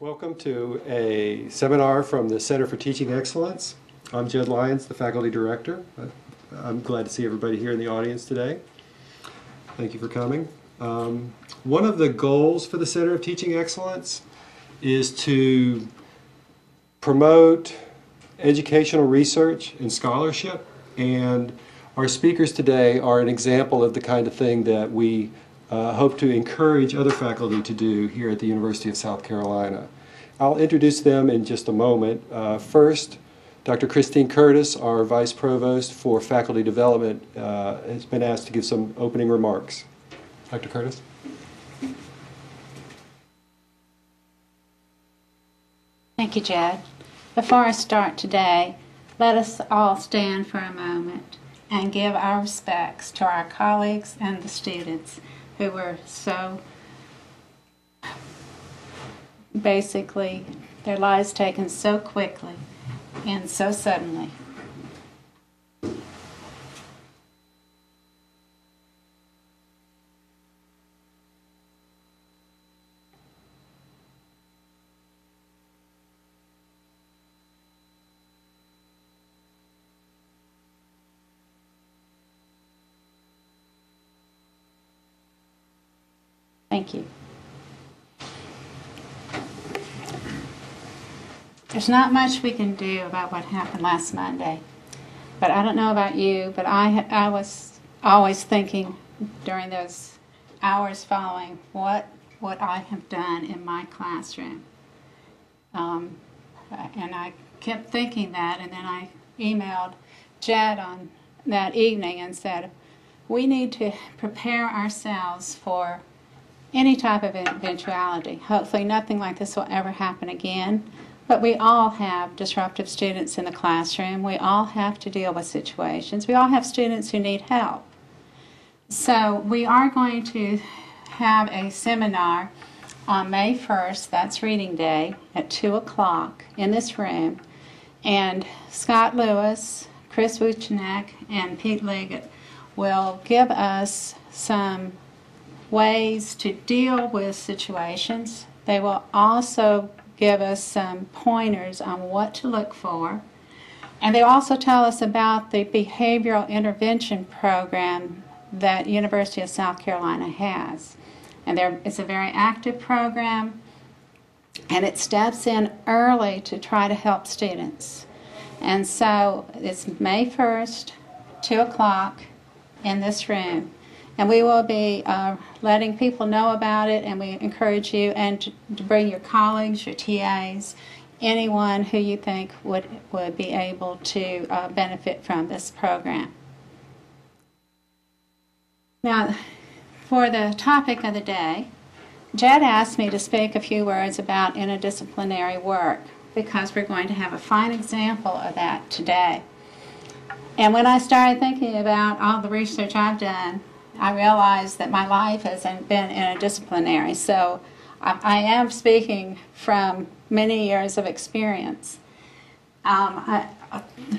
Welcome to a seminar from the Center for Teaching Excellence. I'm Jed Lyons, the Faculty Director. I'm glad to see everybody here in the audience today. Thank you for coming. One of the goals for the Center of Teaching Excellence is to promote educational research and scholarship, and our speakers today are an example of the kind of thing that we hope to encourage other faculty to do here at the University of South Carolina. I'll introduce them in just a moment. First, Dr. Christine Curtis, our Vice Provost for Faculty Development, has been asked to give some opening remarks. Dr. Curtis? Thank you, Jed. Before I start today, let us all stand for a moment and give our respects to our colleagues and the students who were so, basically, their lives taken so quickly and so suddenly. Thank you. There's not much we can do about what happened last Monday, but I don't know about you, but I was always thinking during those hours following what would I have done in my classroom. And I kept thinking that, and then I emailed Jed on that evening and said, we need to prepare ourselves for any type of eventuality. Hopefully nothing like this will ever happen again, but we all have disruptive students in the classroom. We all have to deal with situations. We all have students who need help. So we are going to have a seminar on May 1st, that's reading day, at 2 o'clock in this room, and Scott Lewis, Chris Wuchenek, and Pete Liggett will give us some ways to deal with situations. They will also give us some pointers on what to look for. And they also tell us about the behavioral intervention program that University of South Carolina has. And it's a very active program, and it steps in early to try to help students. And so it's May 1st, 2 o'clock in this room. And we will be letting people know about it, and we encourage you and to bring your colleagues, your TAs, anyone who you think would be able to benefit from this program. Now, for the topic of the day, Jed asked me to speak a few words about interdisciplinary work because we're going to have a fine example of that today. And when I started thinking about all the research I've done, I realized that my life hasn't been interdisciplinary, so I am speaking from many years of experience. I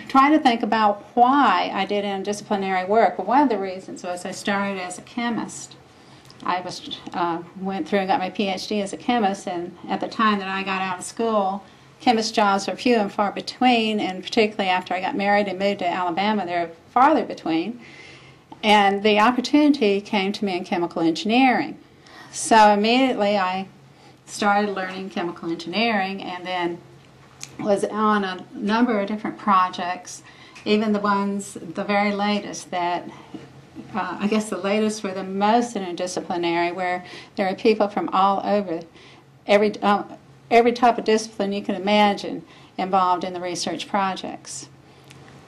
try to think about why I did interdisciplinary work. Well, one of the reasons was I started as a chemist. I went through and got my PhD as a chemist, and at the time that I got out of school, chemist jobs were few and far between, and particularly after I got married and moved to Alabama, they're farther between. And the opportunity came to me in chemical engineering. So immediately I started learning chemical engineering and then was on a number of different projects, even the very latest that, I guess the latest were the most interdisciplinary, where there are people from all over, every type of discipline you can imagine involved in the research projects.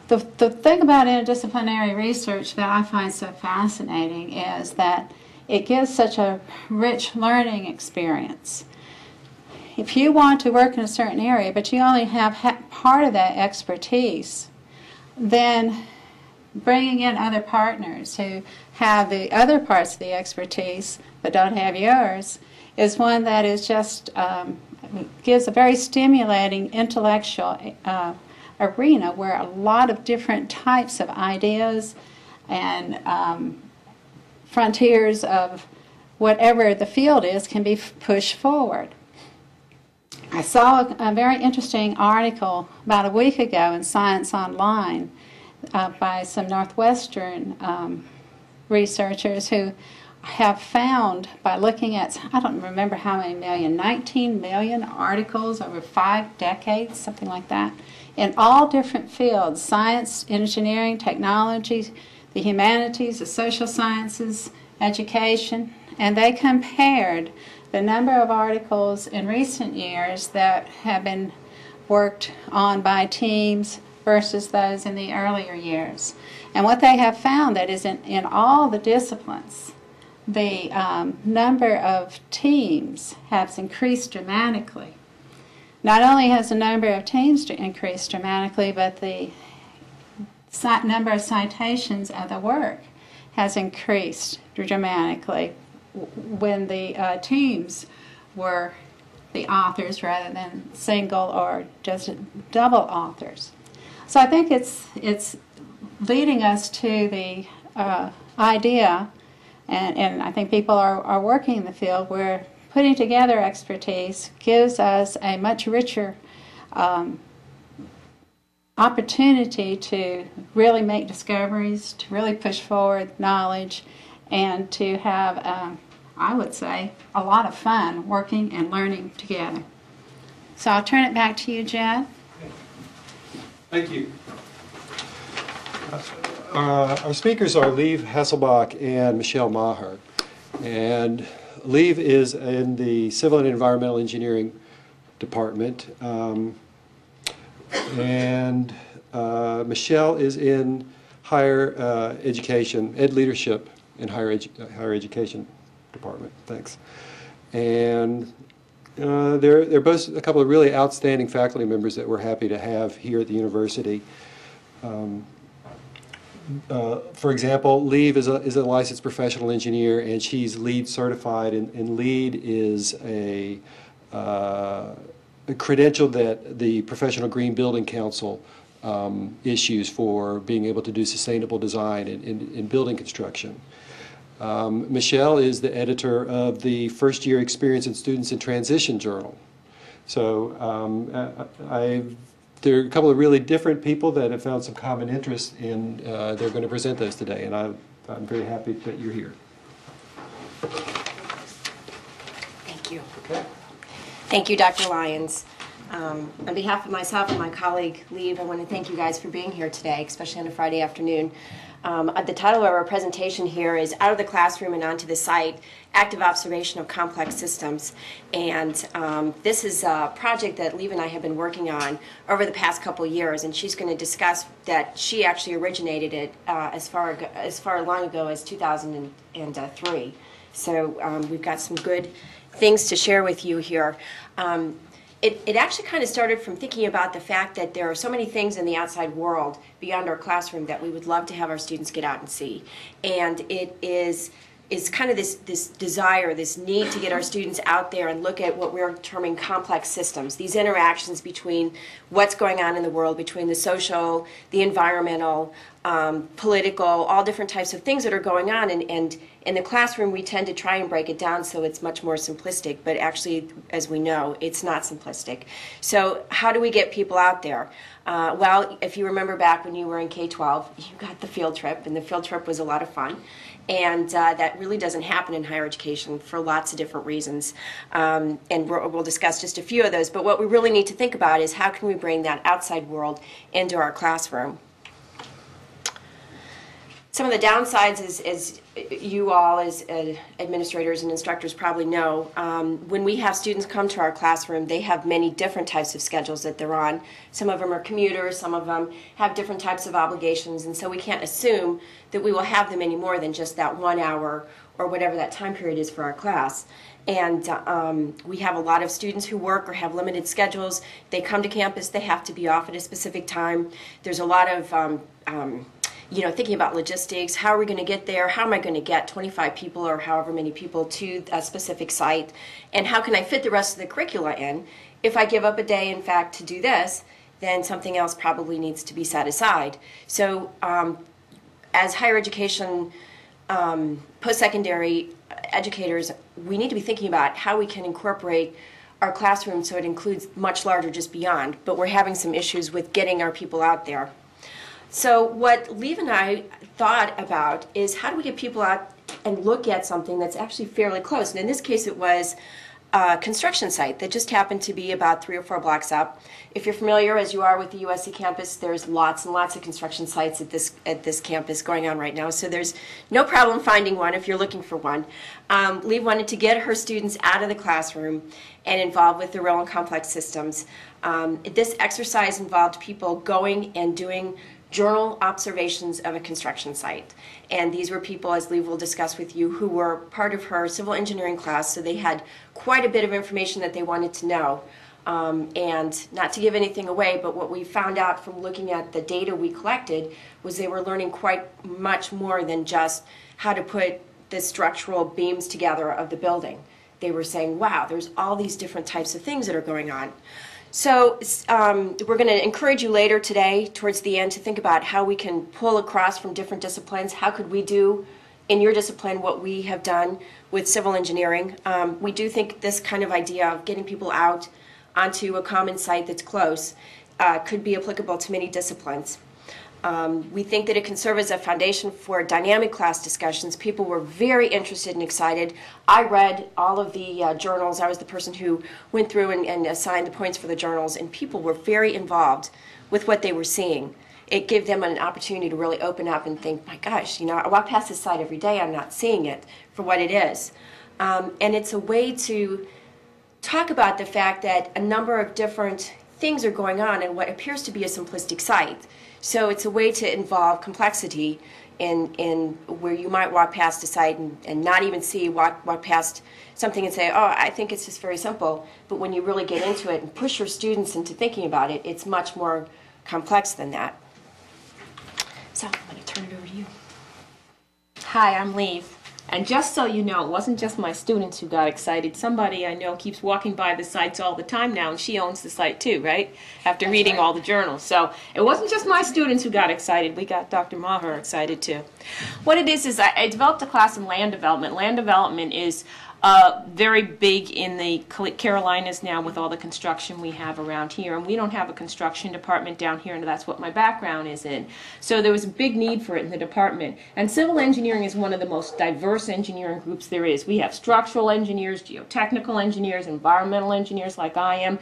The thing about interdisciplinary research that I find so fascinating is that it gives such a rich learning experience. If you want to work in a certain area, but you only have part of that expertise, then bringing in other partners who have the other parts of the expertise but don't have yours is one that is just gives a very stimulating intellectual arena where a lot of different types of ideas and frontiers of whatever the field is can be pushed forward. I saw a very interesting article about a week ago in Science Online by some Northwestern researchers who have found, by looking at, I don't remember how many million, 19 million articles over 5 decades, something like that, in all different fields: science, engineering, technology, the humanities, the social sciences, education, and they compared the number of articles in recent years that have been worked on by teams versus those in the earlier years. And what they have found that is in all the disciplines, the number of teams has increased dramatically. Not only has the number of teams increased dramatically, but the number of citations of the work has increased dramatically when the teams were the authors rather than single or just double authors. So I think it's leading us to the idea, and I think people are working in the field where putting together expertise gives us a much richer opportunity to really make discoveries, to really push forward knowledge, and to have, I would say, a lot of fun working and learning together. So I'll turn it back to you, Jed. Thank you. Our speakers are Liv Hasselbach and Michelle Maher. And Liv is in the Civil and Environmental Engineering Department. And Michelle is in higher education, ed leadership in higher education department. Thanks. And they're both a couple of really outstanding faculty members that we're happy to have here at the university. For example, Liv is a licensed professional engineer, and she's LEED certified, and LEED is a credential that the Professional Green Building Council issues for being able to do sustainable design in building construction. Michelle is the editor of the First Year Experience in Students in Transition Journal. So there are a couple of really different people that have found some common interest in, they're going to present those today, and I'm very happy that you're here. Thank you. Okay. Thank you, Dr. Lyons. On behalf of myself and my colleague, Liv, I want to thank you guys for being here today, especially on a Friday afternoon. The title of our presentation here is Out of the Classroom and Onto the Site, Active Observation of Complex Systems. And this is a project that Liv and I have been working on over the past couple of years, and she's going to discuss that she actually originated it as far long ago as 2003. So we've got some good things to share with you here. It actually kind of started from thinking about the fact that there are so many things in the outside world beyond our classroom that we would love to have our students get out and see. And it is kind of this desire, this need to get our students out there and look at what we're terming complex systems, these interactions between what's going on in the world, between the social, the environmental, political, all different types of things that are going on. And in the classroom, we tend to try and break it down so it's much more simplistic, but actually, as we know, it's not simplistic. So how do we get people out there? Well, if you remember back when you were in K-12, you got the field trip, and the field trip was a lot of fun. And that really doesn't happen in higher education for lots of different reasons. And we'll discuss just a few of those. But what we really need to think about is how can we bring that outside world into our classroom? Some of the downsides, as you all as administrators and instructors probably know, when we have students come to our classroom, they have many different types of schedules that they're on. Some of them are commuters, some of them have different types of obligations, and so we can't assume that we will have them any more than just that 1 hour or whatever that time period is for our class. And we have a lot of students who work or have limited schedules. They come to campus, they have to be off at a specific time. There's a lot of thinking about logistics. How are we going to get there? How am I going to get 25 people or however many people to a specific site? And how can I fit the rest of the curricula in? If I give up a day, in fact, to do this, then something else probably needs to be set aside. So as higher education, post-secondary educators, we need to be thinking about how we can incorporate our classroom so it includes much larger just beyond, but we're having some issues with getting our people out there. So what Lev and I thought about is how do we get people out and look at something that's actually fairly close. And in this case it was a construction site that just happened to be about 3 or 4 blocks up. If you're familiar, as you are with the USC campus, there's lots and lots of construction sites at this campus going on right now, so there's no problem finding one if you're looking for one. Lev wanted to get her students out of the classroom and involved with the real and complex systems. This exercise involved people going and doing journal observations of a construction site. And these were people, as Lev will discuss with you, who were part of her civil engineering class, so they had quite a bit of information that they wanted to know. And not to give anything away, but what we found out from looking at the data we collected was they were learning quite much more than just how to put the structural beams together of the building. They were saying, wow, there's all these different types of things that are going on. So we're going to encourage you later today, towards the end, to think about how we can pull across from different disciplines. How could we do in your discipline what we have done with civil engineering? We do think this kind of idea of getting people out onto a common site that's close could be applicable to many disciplines. We think that it can serve as a foundation for dynamic class discussions. People were very interested and excited. I read all of the journals. I was the person who went through and assigned the points for the journals, and people were very involved with what they were seeing. It gave them an opportunity to really open up and think, my gosh, you know, I walk past this site every day, I'm not seeing it for what it is. And it's a way to talk about the fact that a number of different things are going on in what appears to be a simplistic site. So it's a way to involve complexity in where you might walk past a site and not even see, walk past something and say, oh, I think it's just very simple. But when you really get into it and push your students into thinking about it, it's much more complex than that. So I'm going to turn it over to you. Hi, I'm Lev. And just so you know, it wasn't just my students who got excited. Somebody I know keeps walking by the sites all the time now, and she owns the site too, right? After reading all the journals. So it wasn't just my students who got excited. We got Dr. Maher excited too. What it is I developed a class in land development. Land development is very big in the Carolinas now with all the construction we have around here, and we don't have a construction department down here, and that's what my background is in. So there was a big need for it in the department, and civil engineering is one of the most diverse engineering groups there is. We have structural engineers, geotechnical engineers, environmental engineers like I am,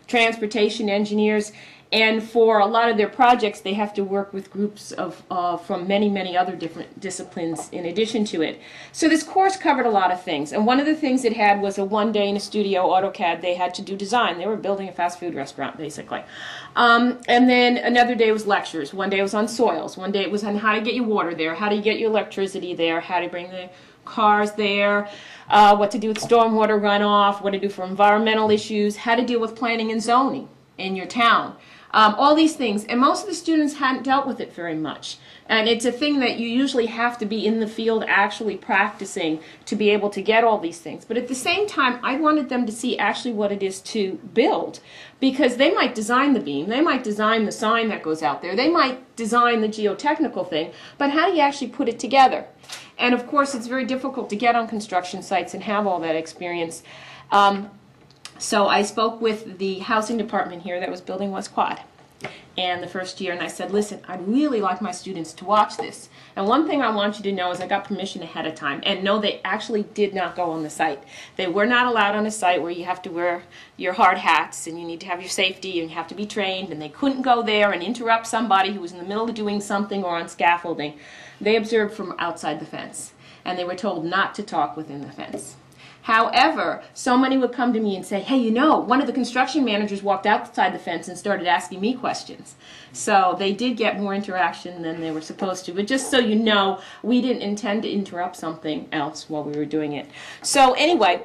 transportation engineers, and for a lot of their projects they have to work with groups of from many other different disciplines in addition to it. So this course covered a lot of things, and one of the things it had was a one-day in a studio AutoCAD. They had to do design. They were building a fast food restaurant basically. And then another day was lectures. One day was on soils. One day it was on how to get your water there, how to get your electricity there, how to bring the cars there, what to do with stormwater runoff, what to do for environmental issues, how to deal with planning and zoning in your town. All these things, and most of the students hadn't dealt with it very much. And it's a thing that you usually have to be in the field actually practicing to be able to get all these things. But at the same time, I wanted them to see actually what it is to build, because they might design the beam, they might design the sign that goes out there, they might design the geotechnical thing, but how do you actually put it together? And of course, it's very difficult to get on construction sites and have all that experience. So I spoke with the housing department here that was building West Quad and the first year, and I said, listen, I'd really like my students to watch this. And one thing I want you to know is I got permission ahead of time, and no, they actually did not go on the site. They were not allowed on a site where you have to wear your hard hats and you need to have your safety and you have to be trained, and they couldn't go there and interrupt somebody who was in the middle of doing something or on scaffolding. They observed from outside the fence, and they were told not to talk within the fence. However, so many would come to me and say, hey, you know, one of the construction managers walked outside the fence and started asking me questions. So they did get more interaction than they were supposed to. But just so you know, we didn't intend to interrupt something else while we were doing it. So anyway,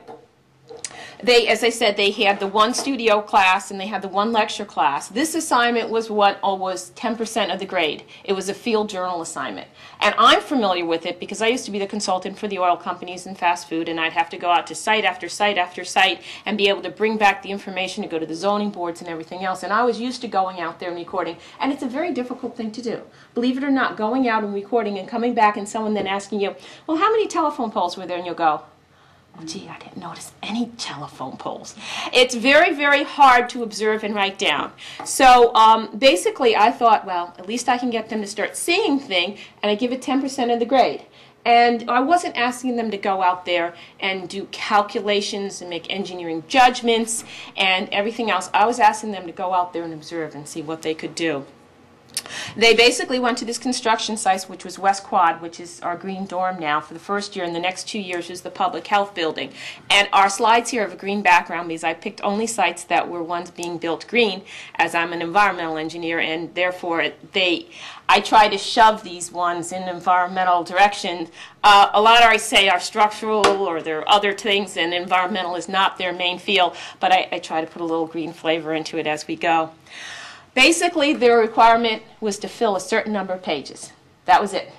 as I said, they had the one studio class and they had the one lecture class. This assignment was what was 10% of the grade. It was a field journal assignment. And I'm familiar with it because I used to be the consultant for the oil companies and fast food, and I'd have to go out to site after site after site and be able to bring back the information to go to the zoning boards and everything else. And I was used to going out there and recording, and it's a very difficult thing to do. Believe it or not, going out and recording and coming back and someone then asking you, well, how many telephone poles were there? And you'll go, Oh, gee, I didn't notice any telephone poles. It's very, very hard to observe and write down. So basically, I thought, well, at least I can get them to start seeing things, and I give it 10% of the grade. And I wasn't asking them to go out there and do calculations and make engineering judgments and everything else. I was asking them to go out there and observe and see what they could do. They basically went to this construction site, which was West Quad, which is our green dorm now for the first year, and the next 2 years is the public health building. And our slides here have a green background because I picked only sites that were ones being built green, as I'm an environmental engineer, and therefore I try to shove these ones in environmental direction. A lot I say are structural, or there are other things, and environmental is not their main field, but I try to put a little green flavor into it as we go. Basically, their requirement was to fill a certain number of pages. That was it,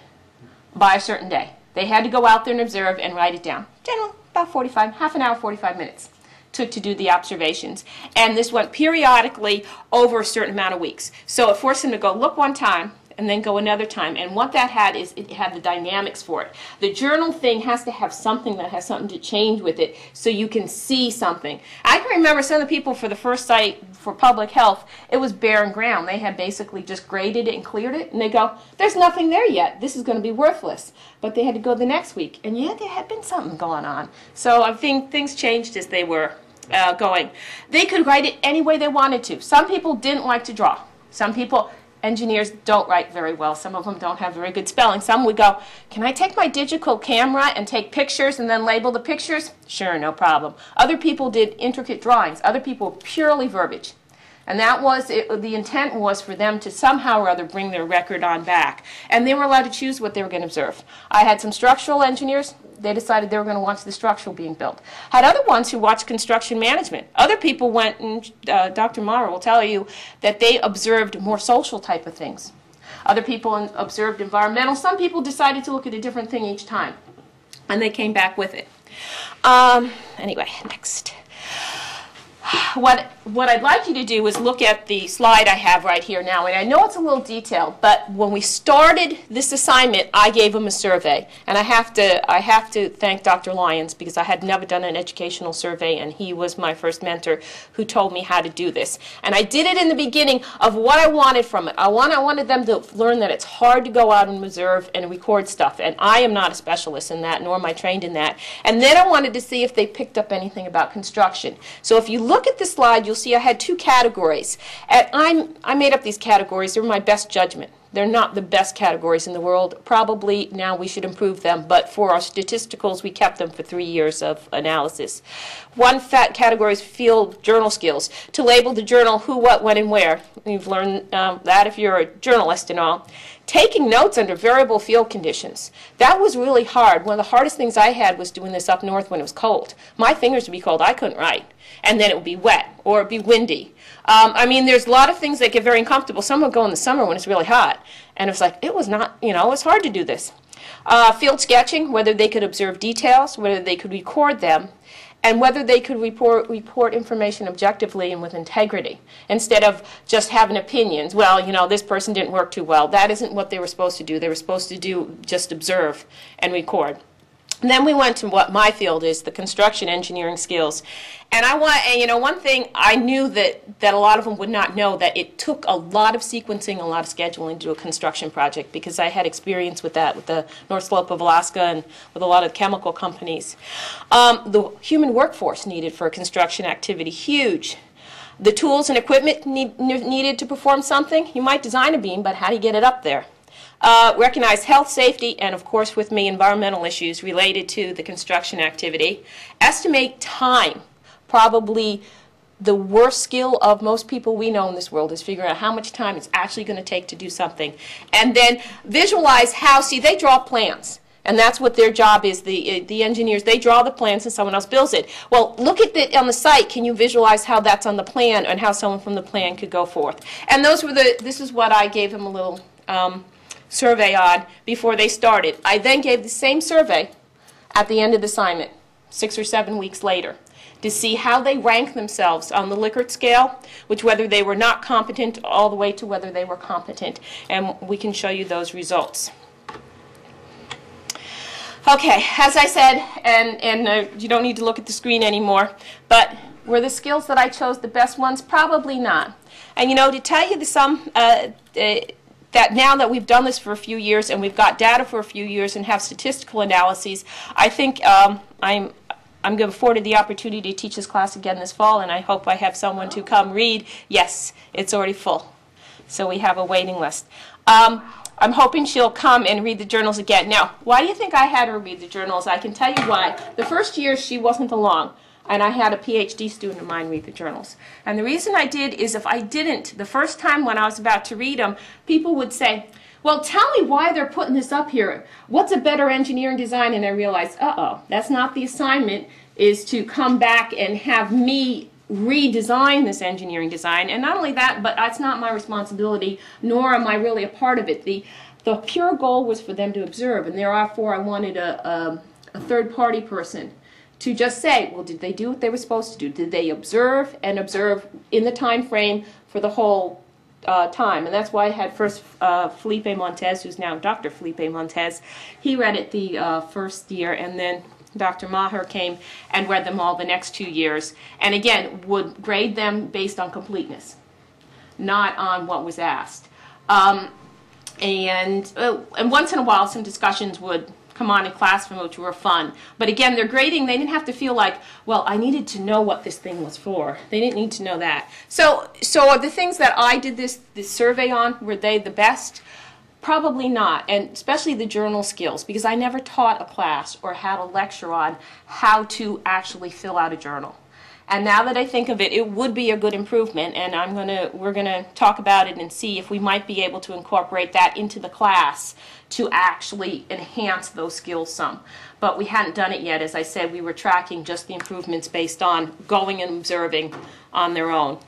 by a certain day. They had to go out there and observe and write it down. Generally, about half an hour, 45 minutes took to do the observations. And this went periodically over a certain amount of weeks. So it forced them to go look one time, and then go another time. And what that had is it had the dynamics for it. The journal thing has to have something that has something to change with it so you can see something. I can remember some of the people for the first site for public health, it was barren ground. They had basically just graded it and cleared it, and they go, there's nothing there yet. This is going to be worthless. But they had to go the next week, and yeah, there had been something going on. So I think things changed as they were going. They could write it any way they wanted to. Some people didn't like to draw. Some people... Engineers don't write very well. Some of them don't have very good spelling. Some would go, can I take my digital camera and take pictures and then label the pictures? Sure, no problem. Other people did intricate drawings. Other people purely verbiage. And that was, the intent was for them to somehow or other bring their record on back. And they were allowed to choose what they were going to observe. I had some structural engineers. They decided they were going to watch the structural being built. Had other ones who watched construction management. Other people went, and Dr. Mara will tell you, that they observed more social type of things. Other people observed environmental. Some people decided to look at a different thing each time. And they came back with it. Anyway, next. What I'd like you to do is look at the slide I have right here now. And I know it's a little detailed, but when we started this assignment, I gave them a survey. And I have to thank Dr. Lyons, because I had never done an educational survey, and he was my first mentor who told me how to do this. And I did it in the beginning of what I wanted from it. I wanted them to learn that it's hard to go out and observe and record stuff. And I am not a specialist in that, nor am I trained in that. And then I wanted to see if they picked up anything about construction. So if you look at the slide, you'll see I had two categories. And I made up these categories. They're my best judgment. They're not the best categories in the world. Probably now we should improve them, but for our statisticals, we kept them for 3 years of analysis. One category is field journal skills. To label the journal who, what, when, and where. You've learned that if you're a journalist and all. Taking notes under variable field conditions. That was really hard. One of the hardest things I had was doing this up north when it was cold. My fingers would be cold. I couldn't write. And then it would be wet, or it would be windy. I mean, there's a lot of things that get very uncomfortable. Some would go in the summer when it's really hot. And it's like, it was not, you know, it's hard to do this. Field sketching, whether they could observe details, whether they could record them, and whether they could report information objectively and with integrity, instead of just having opinions. Well, you know, this person didn't work too well. That isn't what they were supposed to do. They were supposed to do just observe and record. And then we went to what my field is, the construction engineering skills. And you know, one thing I knew that a lot of them would not know, that it took a lot of sequencing, a lot of scheduling to do a construction project, because I had experience with that, with the North Slope of Alaska and with a lot of chemical companies. The human workforce needed for a construction activity, huge. The tools and equipment needed to perform something. You might design a beam, but how do you get it up there? Recognize health, safety, and of course with me, environmental issues related to the construction activity. Estimate time. Probably the worst skill of most people we know in this world is figuring out how much time it's actually going to take to do something. And then visualize how, see, they draw plans. And that's what their job is. The engineers, they draw the plans and someone else builds it. Well, look at it on the site. Can you visualize how that's on the plan and how someone from the plan could go forth? And those were this is what I gave them a little survey on before they started. I then gave the same survey at the end of the assignment, 6 or 7 weeks later, to see how they rank themselves on the Likert scale, which whether they were not competent all the way to whether they were competent. And we can show you those results. Okay, as I said, and you don't need to look at the screen anymore, but were the skills that I chose the best ones? Probably not. And you know, to tell you that now that we've done this for a few years and we've got data for a few years and have statistical analyses, I think I'm going to afford the opportunity to teach this class again this fall, and I hope I have someone to come read. Yes, it's already full, so we have a waiting list. I'm hoping she'll come and read the journals again. Now, why do you think I had her read the journals? I can tell you why. The first year she wasn't along, and I had a PhD student of mine read the journals. And the reason I did is if I didn't, the first time when I was about to read them, people would say, well, tell me why they're putting this up here. What's a better engineering design? And I realized, uh-oh, that's not the assignment, is to come back and have me redesign this engineering design. And not only that, but that's not my responsibility, nor am I really a part of it. The pure goal was for them to observe, and therefore I wanted a third-party person to just say, well, did they do what they were supposed to do? Did they observe and observe in the time frame for the whole time? And that's why I had first Felipe Montez, who's now Dr. Felipe Montez. He read it the first year, and then Dr. Maher came and read them all the next 2 years, and again would grade them based on completeness, not on what was asked. And once in a while some discussions would come on in class from which were fun. But again, their grading, they didn't have to feel like, well, I needed to know what this thing was for. They didn't need to know that. So the things that I did this survey on, were they the best? Probably not, and especially the journal skills, because I never taught a class or had a lecture on how to actually fill out a journal. And now that I think of it, it would be a good improvement, and we're gonna talk about it and see if we might be able to incorporate that into the class to actually enhance those skills some. But we hadn't done it yet. As I said, we were tracking just the improvements based on going and observing on their own.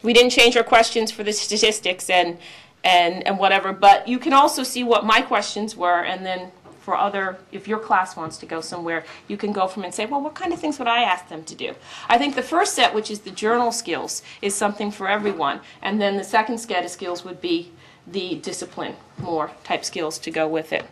We didn't change our questions for the statistics and whatever, but you can also see what my questions were, and then for other, if your class wants to go somewhere, you can go from and say, well, what kind of things would I ask them to do? I think the first set, which is the journal skills, is something for everyone, and then the second set of skills would be the discipline, more type skills to go with it.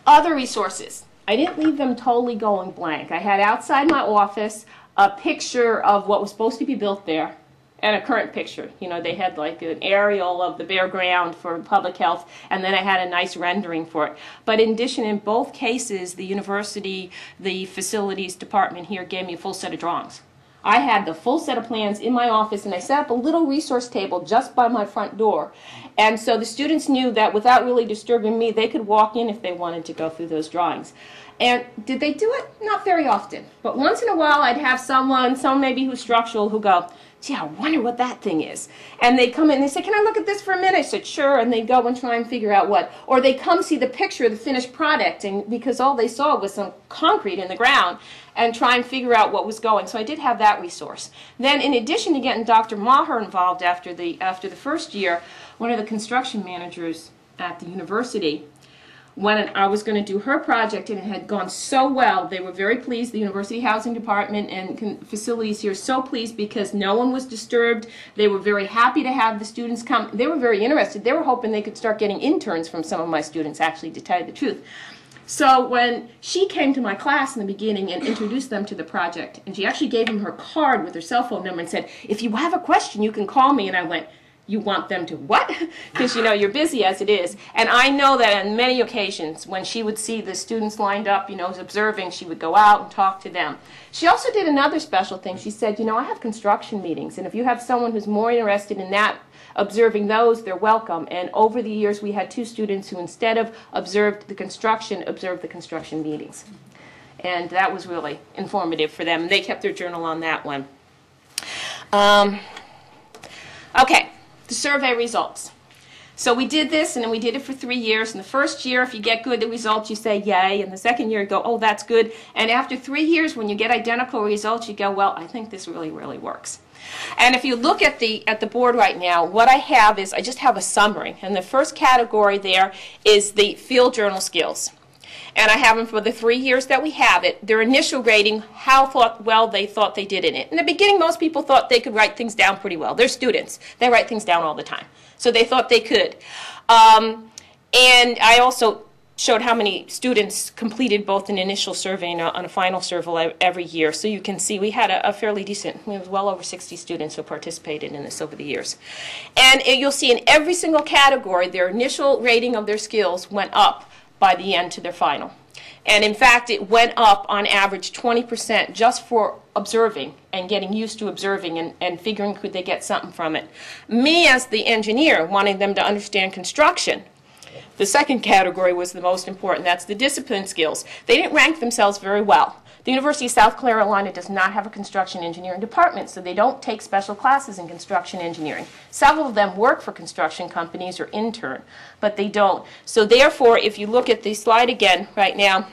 Other resources. I didn't leave them totally going blank. I had outside my office a picture of what was supposed to be built there, and a current picture. You know, they had like an aerial of the bare ground for public health, and then I had a nice rendering for it. But in addition, in both cases, the university, the facilities department here gave me a full set of drawings. I had the full set of plans in my office, and I set up a little resource table just by my front door. And so the students knew that without really disturbing me, they could walk in if they wanted to go through those drawings. And did they do it? Not very often. But once in a while, I'd have someone maybe who's structural, who go, gee, I wonder what that thing is. And they come in and they say, can I look at this for a minute? I said, sure. And they go and try and figure out what. Or they come see the picture of the finished product, and because all they saw was some concrete in the ground, and try and figure out what was going. So I did have that resource. Then in addition to getting Dr. Maher involved after the first year, one of the construction managers at the university, when I was going to do her project and it had gone so well, they were very pleased. The University Housing Department and facilities here so pleased because no one was disturbed. They were very happy to have the students come. They were very interested. They were hoping they could start getting interns from some of my students, actually, to tell you the truth. So when she came to my class in the beginning and introduced them to the project, and she actually gave them her card with her cell phone number and said, if you have a question, you can call me. And I went, you want them to what? Because, you know, you're busy as it is. And I know that on many occasions when she would see the students lined up, you know, observing, she would go out and talk to them. She also did another special thing. She said, you know, I have construction meetings, and if you have someone who's more interested in that, observing those, they're welcome. And over the years, we had 2 students who, instead of observed the construction meetings. And that was really informative for them. And they kept their journal on that one. Okay. The survey results. So we did this, and then we did it for 3 years. In the first year, if you get good results, you say yay. And the second year, you go, oh, that's good. And after 3 years, when you get identical results, you go, well, I think this really, really works. And if you look at the board right now, what I have is I just have a summary. And the first category there is the field journal skills. And I have them for the 3 years that we have it. Their initial rating, how well they thought they did in it. In the beginning, most people thought they could write things down pretty well. They're students. They write things down all the time. So they thought they could. And I also showed how many students completed both an initial survey and a final survey every year. So you can see we had a fairly decent, we have well over 60 students who participated in this over the years. And you'll see in every single category, their initial rating of their skills went up by the end to their final. And in fact, it went up on average 20% just for observing and getting used to observing and figuring could they get something from it. Me as the engineer wanting them to understand construction, the second category was the most important. That's the discipline skills. They didn't rank themselves very well. The University of South Carolina does not have a construction engineering department, so they don't take special classes in construction engineering. Several of them work for construction companies or intern, but they don't. So therefore, if you look at the slide again right now,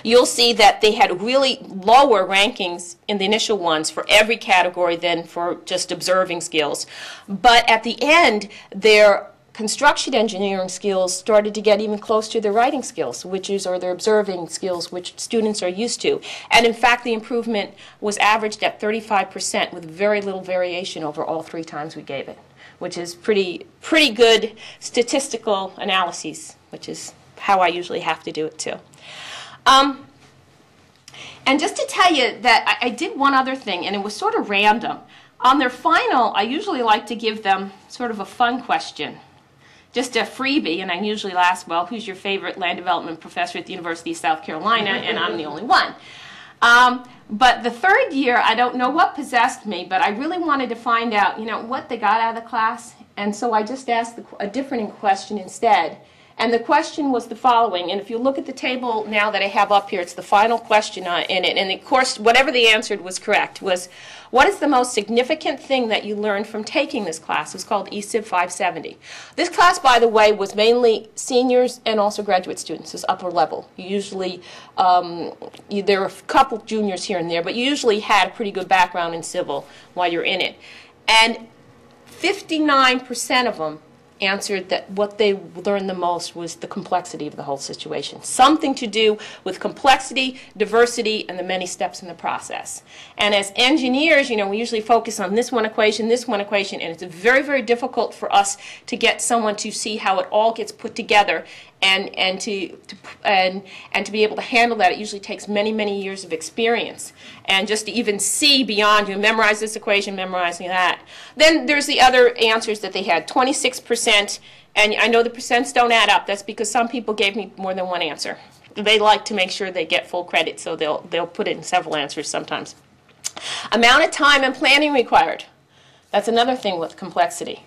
you'll see that they had really lower rankings in the initial ones for every category than for just observing skills. But at the end, their construction engineering skills started to get even close to their writing skills, or their observing skills, which students are used to. And in fact, the improvement was averaged at 35% with very little variation over all 3 times we gave it, which is pretty good statistical analyses, which is how I usually have to do it too. And just to tell you that I did one other thing, and it was sort of random. On their final, I usually like to give them sort of a fun question. Just a freebie, and I usually ask, well, who's your favorite land development professor at the University of South Carolina? And I'm the only one. But the third year, I don't know what possessed me, but I really wanted to find out, what they got out of the class. And so I just asked a different question instead. And the question was the following, and if you look at the table now that I have up here, it's the final question in it, and of course, whatever they answered was correct, was what is the most significant thing that you learned from taking this class? It was called ECIV 570. This class, by the way, was mainly seniors and also graduate students. It's upper level. You usually, there were a couple juniors here and there, but you usually had a pretty good background in civil while you're in it. And 59% of them answered that what they learned the most was the complexity of the whole situation. Something to do with complexity, diversity, and the many steps in the process. And as engineers, we usually focus on this one equation, and it's very, very difficult for us to get someone to see how it all gets put together and to be able to handle that. It usually takes many, many years of experience. And just to even see beyond, memorize this equation, memorizing that. Then there's the other answers that they had, 26%, and I know the percents don't add up. That's because some people gave me more than one answer. They like to make sure they get full credit, so they'll put it in several answers sometimes. Amount of time and planning required. That's another thing with complexity.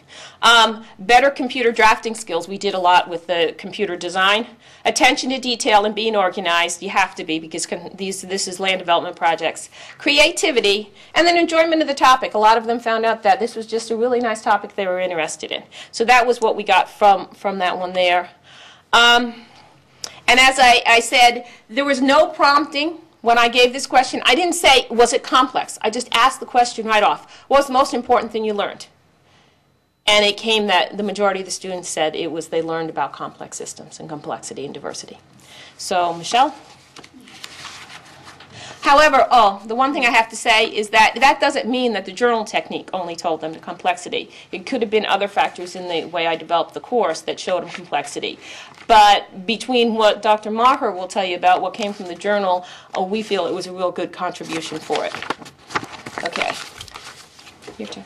Better computer drafting skills. We did a lot with the computer design. Attention to detail and being organized. You have to be because this is land development projects. Creativity, and then enjoyment of the topic. A lot of them found out that this was just a really nice topic they were interested in. So that was what we got from that one there. And as I said, there was no prompting. When I gave this question, I didn't say, was it complex? I just asked the question right off. What was the most important thing you learned? And it came that the majority of the students said it was they learned about complex systems and complexity and diversity. So, Michelle? However, the one thing I have to say is that doesn't mean that the journal technique only told them the complexity. It could have been other factors in the way I developed the course that showed them complexity. But between what Dr. Maher will tell you about what came from the journal, we feel it was a real good contribution for it. Okay. Your turn.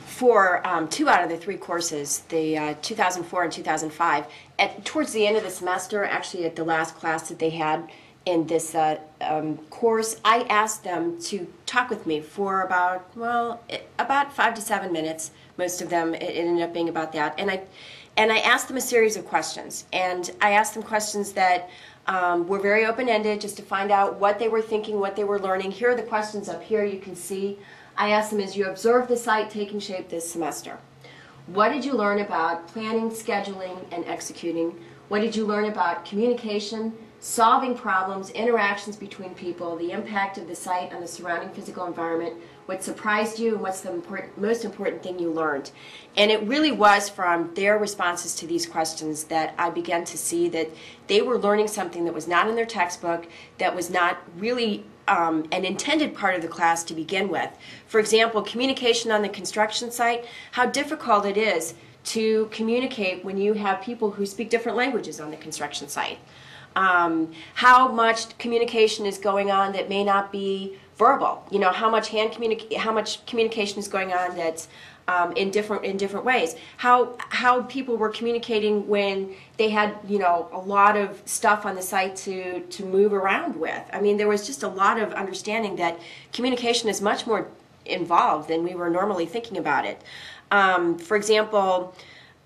For 2 out of the 3 courses, the 2004 and 2005, towards the end of the semester, actually at the last class that they had in this course, I asked them to talk with me for about 5 to 7 minutes. Most of them, it ended up being about that. And I asked them a series of questions. And I asked them questions that were very open-ended, just to find out what they were thinking, what they were learning. Here are the questions up here you can see. I asked them, as you observe the site taking shape this semester, what did you learn about planning, scheduling, and executing? What did you learn about communication, solving problems, interactions between people, the impact of the site on the surrounding physical environment? what surprised you, and what's the most important thing you learned. And it really was from their responses to these questions that I began to see that they were learning something that was not in their textbook, that was not really an intended part of the class to begin with. For example, communication on the construction site, how difficult it is to communicate when you have people who speak different languages on the construction site. How much communication is going on that may not be verbal. You know, how much communication is going on that's in different ways. How people were communicating when they had, you know, a lot of stuff on the site to move around with. I mean, there was just a lot of understanding that communication is much more involved than we were normally thinking about it. For example,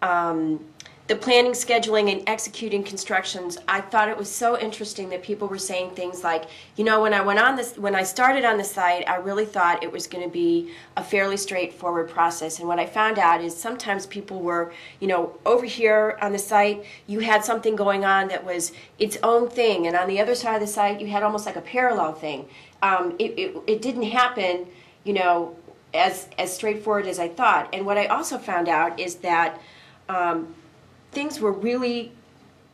the planning, scheduling, and executing constructions, I thought it was so interesting that people were saying things like, you know, when I started on the site, I really thought it was going to be a fairly straightforward process. And what I found out is sometimes people were, you know, over here on the site, you had something going on that was its own thing, and on the other side of the site, you had almost like a parallel thing. It didn't happen, you know, as straightforward as I thought. And what I also found out is that things were really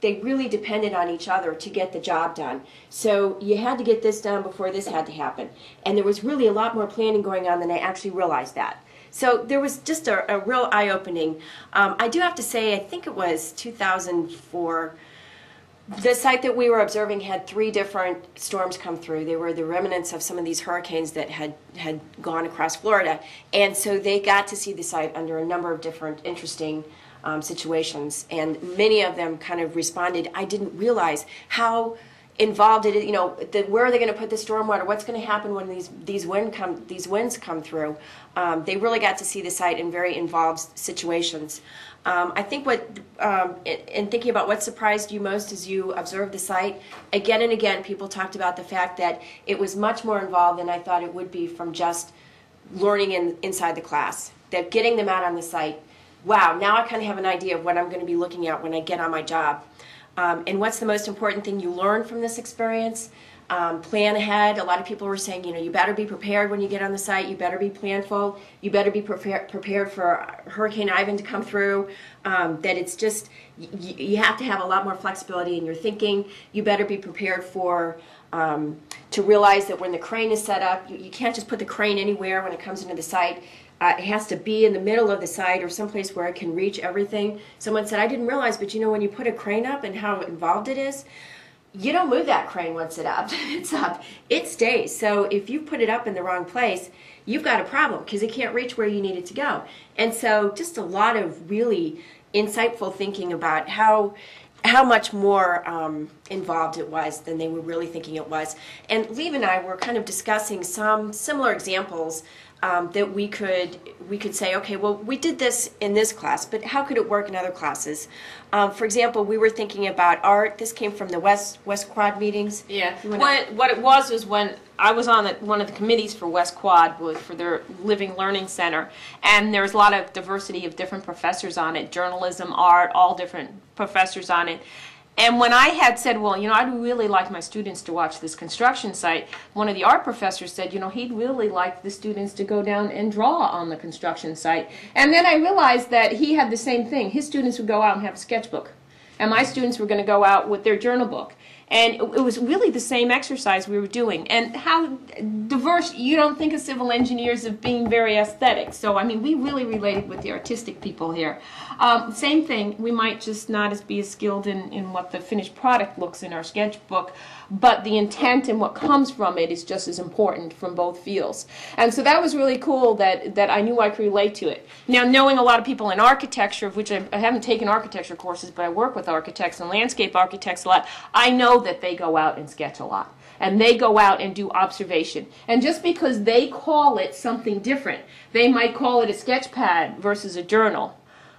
depended on each other to get the job done. So you had to get this done before this had to happen. And there was really a lot more planning going on than I actually realized that. So there was just a real eye-opening. I do have to say, I think it was 2004, the site that we were observing had 3 different storms come through. They were the remnants of some of these hurricanes that had gone across Florida. And so they got to see the site under a number of different interesting situations, and many of them kind of responded, I didn't realize how involved it is, you know, where are they going to put the stormwater, what's going to happen when these winds come through. They really got to see the site in very involved situations. I think in thinking about what surprised you most as you observed the site, again and again people talked about the fact that it was much more involved than I thought it would be from just learning inside the class, that getting them out on the site, wow, now I kind of have an idea of what I'm going to be looking at when I get on my job. And what's the most important thing you learn from this experience? Plan ahead. A lot of people were saying, you know, you better be prepared when you get on the site. You better be planful. You better be prepared for Hurricane Ivan to come through. That it's just, you have to have a lot more flexibility in your thinking. You better be prepared for to realize that when the crane is set up, you can't just put the crane anywhere when it comes into the site. It has to be in the middle of the site or someplace where it can reach everything. Someone said, I didn't realize, but you know, when you put a crane up and how involved it is, you don't move that crane once it's up. It stays. So if you put it up in the wrong place, you've got a problem because it can't reach where you need it to go. And so just a lot of really insightful thinking about how much more involved it was than they were really thinking it was. And Lev and I were kind of discussing some similar examples that we could say, okay, well, we did this in this class, but how could it work in other classes? For example, we were thinking about art. This came from the West Quad meetings. Yeah. What it was when I was on one of the committees for West Quad for their Living Learning Center, and there was a lot of diversity of different professors on it, journalism, art, all different professors on it. And when I had said, well, you know, I'd really like my students to watch this construction site, one of the art professors said, you know, he'd really like the students to go down and draw on the construction site. And then I realized that he had the same thing. His students would go out and have a sketchbook. And my students were going to go out with their journal book. And it was really the same exercise we were doing. And how diverse, you don't think of civil engineers as being very aesthetic. So, I mean, we really related with the artistic people here. Same thing, we might just not be as skilled in what the finished product looks in our sketchbook, but the intent and what comes from it is just as important from both fields. And so that was really cool that I knew I could relate to it. Now, knowing a lot of people in architecture, of which I haven't taken architecture courses, but I work with architects and landscape architects a lot, I know that they go out and sketch a lot. And they go out and do observation. And just because they call it something different, they might call it a sketch pad versus a journal,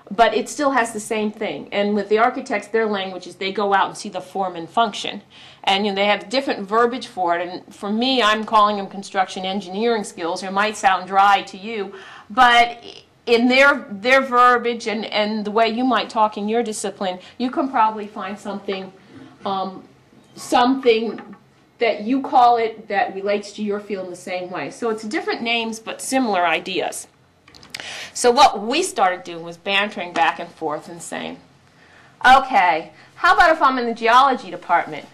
but it still has the same thing. And with the architects, their language is they go out and see the form and function. And you know, they have different verbiage for it. And for me, I'm calling them construction engineering skills. It might sound dry to you, but in their verbiage and the way you might talk in your discipline, you can probably find something that you call it that relates to your field in the same way. So it's different names but similar ideas. So what we started doing was bantering back and forth and saying, okay, how about if I'm in the geology department?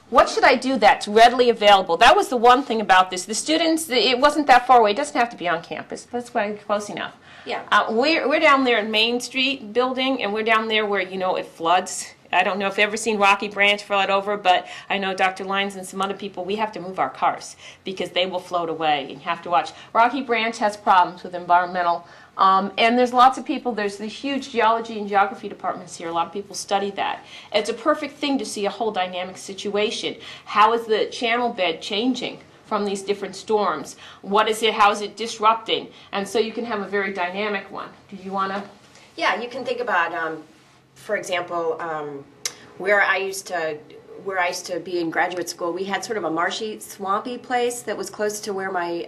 What should I do that's readily available? That was the one thing about this. The students, it wasn't that far away. It doesn't have to be on campus. That's why close enough. Yeah. We're down there in Main Street building, and we're down there where, you know, it floods. I don't know if you've ever seen Rocky Branch flood over, but I know Dr. Lyons and some other people, we have to move our cars because they will float away, and you have to watch. Rocky Branch has problems with environmental, and there's lots of people, there's the huge geology and geography departments here. A lot of people study that. It's a perfect thing to see a whole dynamic situation. How is the channel bed changing from these different storms? What is it, how is it disrupting? And so you can have a very dynamic one. Do you want to? Yeah, you can think about, for example, where I used to be in graduate school, we had sort of a marshy, swampy place that was close to where my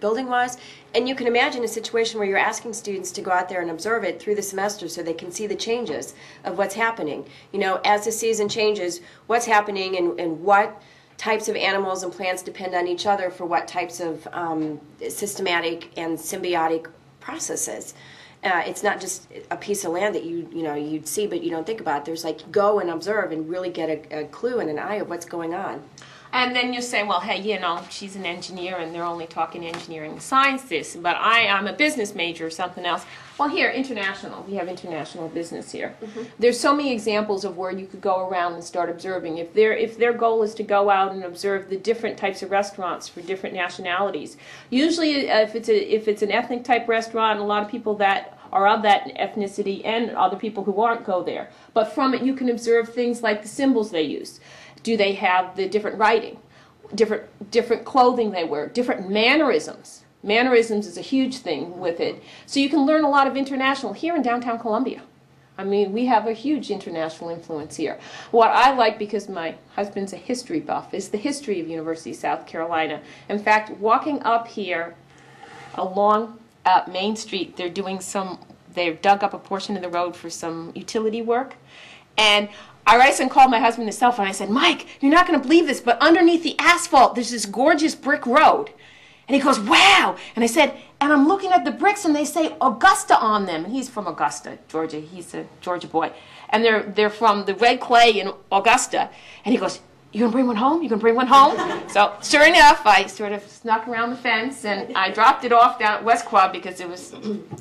building was. And you can imagine a situation where you're asking students to go out there and observe it through the semester so they can see the changes of what's happening. You know, as the season changes, what's happening and what types of animals and plants depend on each other for what types of systematic and symbiotic processes. It's not just a piece of land that you'd see but you don't think about. There's like go and observe and really get a clue and an eye of what's going on. And then you say, well, hey, you know, she's an engineer and they're only talking engineering and science this, but I'm a business major or something else. Well, here, international. We have international business here. Mm-hmm. There's so many examples of where you could go around and start observing. If their goal is to go out and observe the different types of restaurants for different nationalities, usually if it's an ethnic type restaurant, a lot of people that are of that ethnicity and other people who aren't go there. But from it you can observe things like the symbols they use. Do they have the different writing, different clothing they wear, different mannerisms? Mannerisms is a huge thing with it. So you can learn a lot of international here in downtown Columbia. I mean, we have a huge international influence here. What I like, because my husband's a history buff, is the history of University of South Carolina. In fact, walking up here along Main Street, they've dug up a portion of the road for some utility work. And I raced and called my husband his cell phone. I said, Mike, you're not going to believe this, but underneath the asphalt, there's this gorgeous brick road. And he goes, wow. And I said, and I'm looking at the bricks, and they say Augusta on them. And he's from Augusta, Georgia. He's a Georgia boy. And they're from the red clay in Augusta. And he goes, you going to bring one home? You going to bring one home? So sure enough, I sort of snuck around the fence, and I dropped it off down at West Quad because it was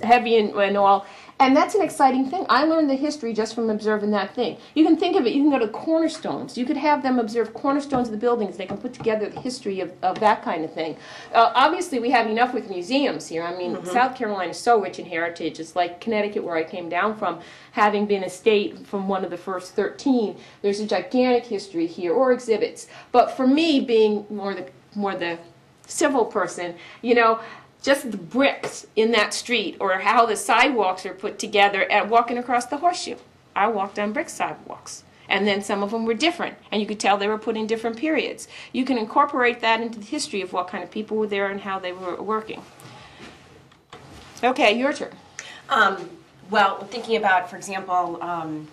heavy and all. And that's an exciting thing. I learned the history just from observing that thing. You can think of it, you can go to cornerstones. You could have them observe cornerstones of the buildings. They can put together the history of that kind of thing. Obviously, we have enough with museums here. I mean, South Carolina is so rich in heritage. It's like Connecticut, where I came down from, having been a state from one of the first 13. There's a gigantic history here, or exhibits. But for me, being more the civil person, you know, just the bricks in that street, or how the sidewalks are put together at walking across the horseshoe. I walked on brick sidewalks, and then some of them were different, and you could tell they were put in different periods. You can incorporate that into the history of what kind of people were there and how they were working. Okay, your turn. Well, thinking about, for example,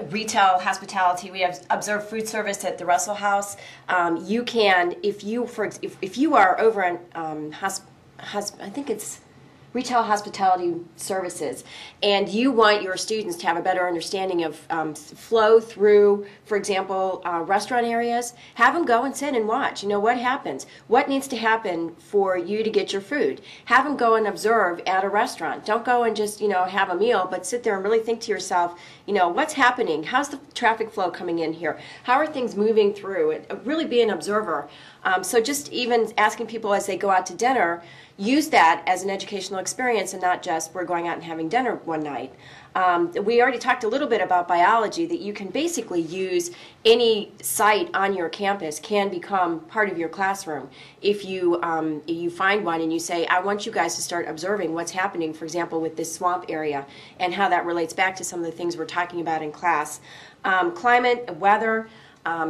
retail hospitality, we have observed food service at the Russell House. You can, if you are over on I think it's retail hospitality services, and you want your students to have a better understanding of flow through, for example, restaurant areas, have them go and sit and watch. You know, what happens? What needs to happen for you to get your food? Have them go and observe at a restaurant. Don't go and just, you know, have a meal, but sit there and really think to yourself, you know, what's happening? How's the traffic flow coming in here? How are things moving through it? Really be an observer. So just even asking people as they go out to dinner, use that as an educational experience and not just we're going out and having dinner one night. We already talked a little bit about biology, that you can basically use any site on your campus can become part of your classroom. If you find one and you say, I want you guys to start observing what's happening, for example, with this swamp area and how that relates back to some of the things we're talking about in class. Climate, weather,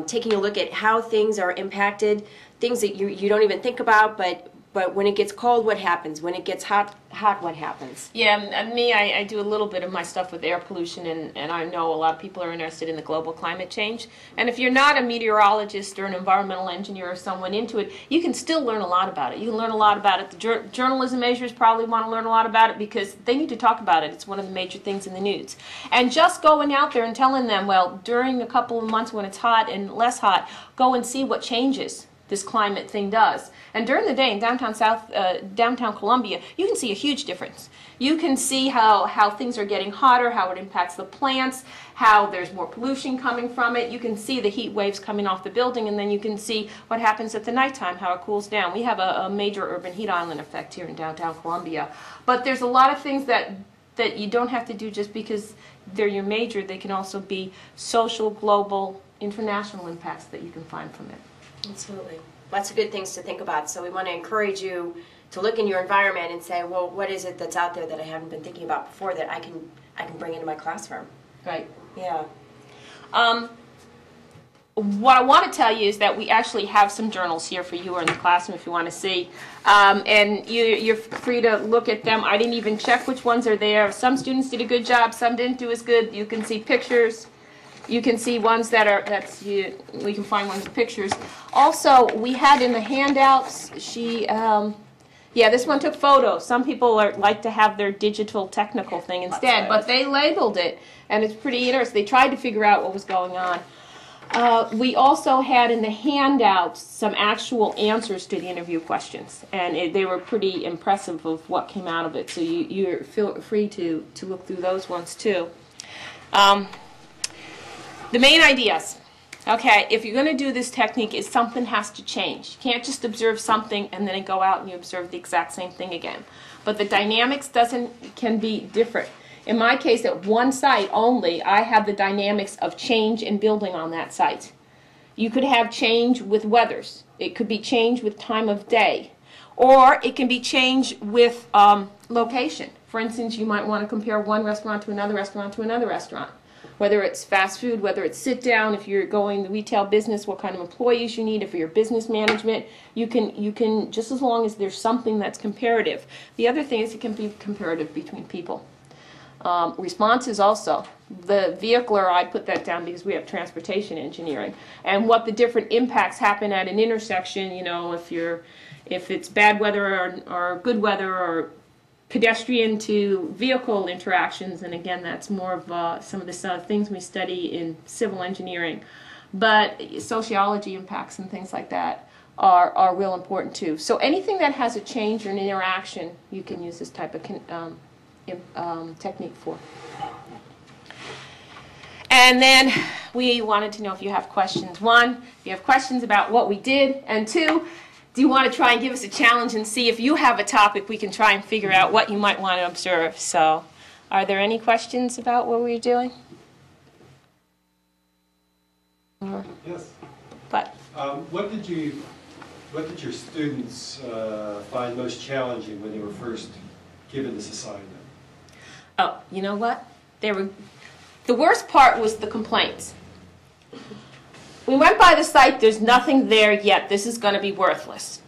taking a look at how things are impacted, things that you don't even think about, but But when it gets cold, what happens? When it gets hot, what happens? Yeah, and me, I do a little bit of my stuff with air pollution, and I know a lot of people are interested in the global climate change. And if you're not a meteorologist or an environmental engineer or someone into it, you can still learn a lot about it. You can learn a lot about it. The journalism majors probably want to learn a lot about it because they need to talk about it. It's one of the major things in the news. And just going out there and telling them, well, during a couple of months when it's hot and less hot, go and see what changes this climate thing does. And during the day in downtown Columbia, you can see a huge difference. You can see how things are getting hotter, how it impacts the plants, how there's more pollution coming from it. You can see the heat waves coming off the building, and then you can see what happens at the nighttime, how it cools down. We have a major urban heat island effect here in downtown Columbia. But there's a lot of things that you don't have to do just because they're your major. They can also be social, global, international impacts that you can find from it. Absolutely. Lots of good things to think about. So we want to encourage you to look in your environment and say, well, what is it that's out there that I haven't been thinking about before that I can bring into my classroom? Right. Yeah. What I want to tell you is that we actually have some journals here for you or in the classroom if you want to see. And you're free to look at them. I didn't even check which ones are there. Some students did a good job, some didn't do as good. You can see pictures. You can see ones that are, we can find ones with pictures. Also, we had in the handouts, yeah, this one took photos. Some people like to have their digital technical thing instead, but they labeled it, and it's pretty interesting. They tried to figure out what was going on. We also had in the handouts some actual answers to the interview questions, and they were pretty impressive of what came out of it, so you're feel free to look through those ones too. The main ideas. Okay, if you're going to do this technique, is something has to change. You can't just observe something and then go out and you observe the exact same thing again. But the dynamics can be different. In my case, at one site only, I have the dynamics of change in building on that site. You could have change with weathers. It could be change with time of day. Or it can be change with location. For instance, you might want to compare one restaurant to another restaurant to another restaurant. Whether it's fast food, whether it's sit down, if you're going the retail business, what kind of employees you need, if you're business management, you can just as long as there's something that's comparative. The other thing is it can be comparative between people. Responses also. The vehicular, I put that down because we have transportation engineering. And what the different impacts happen at an intersection, you know, if it's bad weather or good weather or pedestrian to vehicle interactions, and again that's more of some of the things we study in civil engineering, but sociology impacts and things like that are real important too. So anything that has a change or an interaction, you can use this type of technique for. And then we wanted to know if you have questions. One, if you have questions about what we did, and two, do you want to try and give us a challenge and see if you have a topic we can try and figure out what you might want to observe. So are there any questions about what we're doing? Yes. But What did your students find most challenging when they were first given this assignment? oh, you know what? The worst part was the complaints. We went by the site, there's nothing there yet, this is going to be worthless.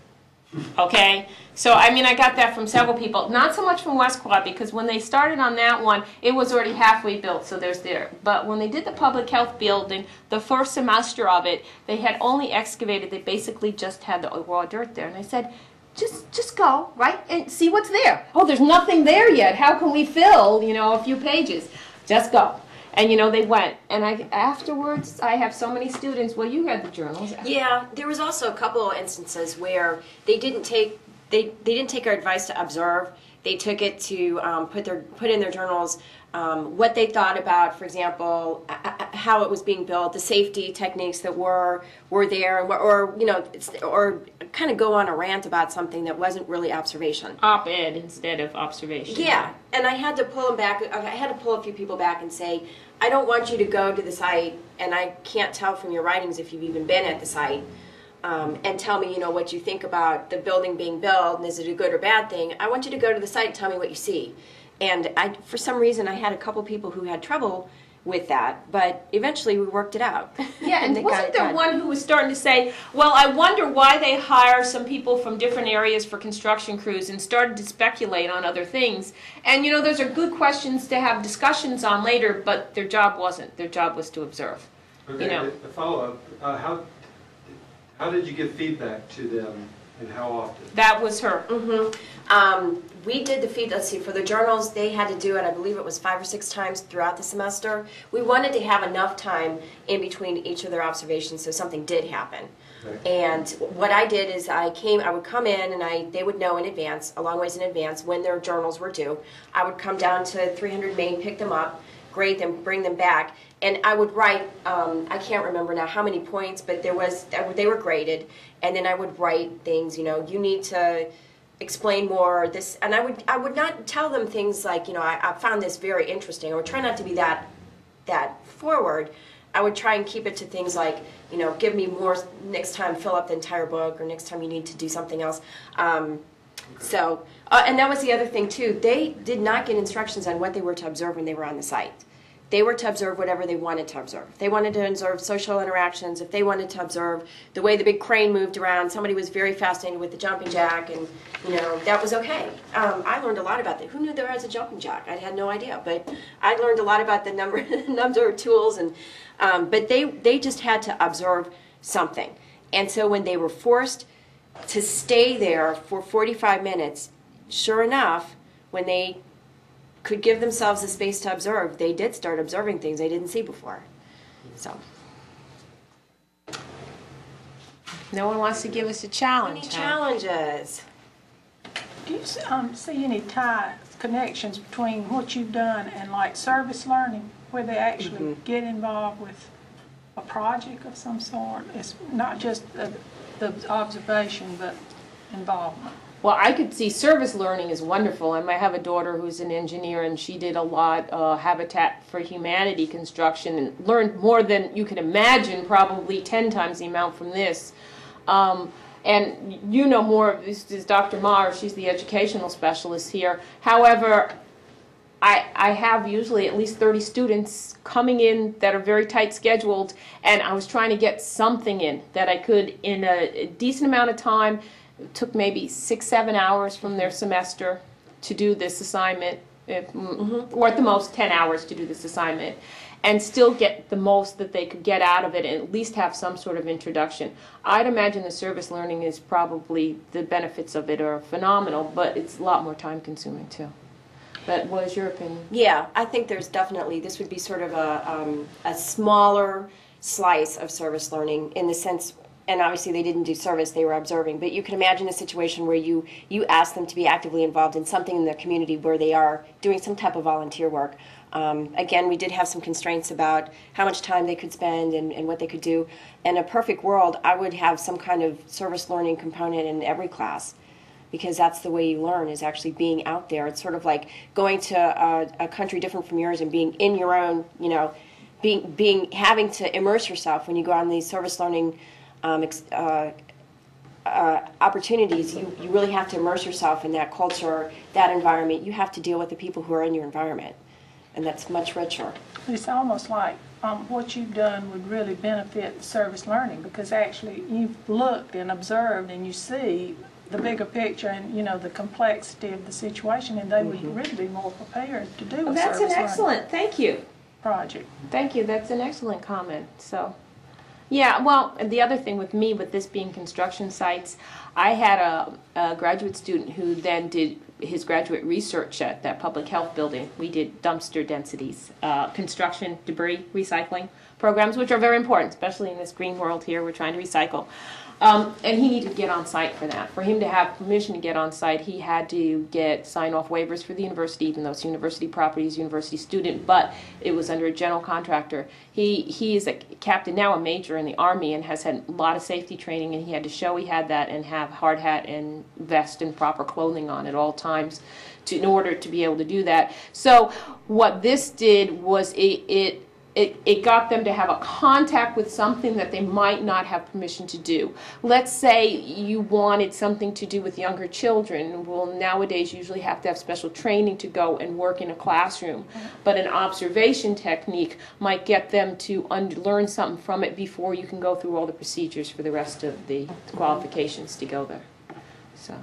Okay? So, I mean, I got that from several people. Not so much from West Quad, because when they started on that one, it was already halfway built, so there's there. But when they did the public health building, the first semester of it, they had only excavated, they basically just had the raw dirt there. And I said, just go, right, and see what's there. Oh, there's nothing there yet. How can we fill, you know, a few pages? Just go. And, you know, they went. And afterwards, I have so many students. Well, you read the journals. Yeah, there was also a couple of instances where they didn't take our advice to observe. They took it to put in their journals what they thought about, for example, how it was being built, the safety techniques that were there, or you know, or kind of go on a rant about something that wasn't really observation. Op-ed instead of observation. Yeah, and I had to pull them back. I had to pull a few people back and say, I don't want you to go to the site, and I can't tell from your writings if you've even been at the site, and tell me, you know, what you think about the building being built, and is it a good or bad thing. I want you to go to the site and tell me what you see. And for some reason, I had a couple people who had trouble with that, but eventually we worked it out. Yeah, and they got wasn't it there done. one who was starting to say, well, I wonder why they hire some people from different areas for construction crews, and started to speculate on other things. And you know, those are good questions to have discussions on later, but their job wasn't. Their job was to observe. Okay, You know. a follow-up. How did you give feedback to them, and how often? That was her. We did the feed, let's see, for the journals, they had to do it, I believe it was 5 or 6 times throughout the semester. We wanted to have enough time in between each of their observations so something did happen. Right. And what I did is I would come in and they would know in advance, a long ways in advance, when their journals were due. I would come down to 300 Main, pick them up, grade them, bring them back, and I would write, I can't remember now how many points, but they were graded, and then I would write things, you know, you need to explain more this, and I would not tell them things like, you know, I found this very interesting. I would try not to be that forward. I would try and keep it to things like, you know, give me more next time, fill up the entire book, or next time you need to do something else. So, and that was the other thing too. They did not get instructions on what they were to observe when they were on the site. They were to observe whatever they wanted to observe. If they wanted to observe social interactions, if they wanted to observe the way the big crane moved around, somebody was very fascinated with the jumping jack, and you know, that was okay. I learned a lot about that. Who knew there was a jumping jack? I had no idea, but I learned a lot about the number of tools, and but they just had to observe something. And so when they were forced to stay there for 45 minutes, sure enough, when they could give themselves the space to observe, they did start observing things they didn't see before. So. No one wants to give us a challenge. Any huh? challenges? Do you see any connections between what you've done and like service learning, where they actually get involved with a project of some sort? It's not just the observation, but involvement. Well, I could see service learning is wonderful. I might have a daughter who's an engineer, and she did a lot Habitat for Humanity construction and learned more than you can imagine, probably 10 times the amount from this. And you know more, this is Dr. Maher, she's the educational specialist here. However, I have usually at least 30 students coming in that are very tight scheduled, and I was trying to get something in that I could in a decent amount of time. It took maybe 6-7 hours from their semester to do this assignment, or at the most 10 hours to do this assignment, and still get the most that they could get out of it, and at least have some sort of introduction. I'd imagine the service learning is probably, the benefits of it are phenomenal, but it's a lot more time consuming too. But what is your opinion? Yeah, I think there's definitely, this would be sort of a smaller slice of service learning in the sense, and obviously they didn't do service, they were observing, but you can imagine a situation where you ask them to be actively involved in something in their community where they are doing some type of volunteer work. Again, we did have some constraints about how much time they could spend and what they could do. In a perfect world, I would have some kind of service learning component in every class, because that's the way you learn, is actually being out there. It's sort of like going to a country different from yours and being in your own, you know, having to immerse yourself when you go on these service learning opportunities. You really have to immerse yourself in that culture, that environment. You have to deal with the people who are in your environment, and that's much richer. It's almost like what you've done would really benefit service learning, because actually you've looked and observed and you see the bigger picture and, you know, the complexity of the situation, and they would really be more prepared to do a That's service an excellent, learning thank you. project. Thank you, that's an excellent comment. So, yeah, well, and the other thing with me, with this being construction sites, I had a graduate student who then did his graduate research at that public health building. We did dumpster densities, construction debris recycling programs, which are very important, especially in this green world here. We're trying to recycle. And he needed to get on site for that. For him to have permission to get on site, he had to get sign-off waivers for the university, even though it's university property, he's a university student, but it was under a general contractor. He is a captain now, a major in the Army, and has had a lot of safety training, and he had to show he had that and have hard hat and vest and proper clothing on at all times in order to be able to do that. So what this did was it it got them to have a contact with something that they might not have permission to do. Let's say you wanted something to do with younger children. Well, nowadays you usually have to have special training to go and work in a classroom. But an observation technique might get them to learn something from it before you can go through all the procedures for the rest of the qualifications to go there. So.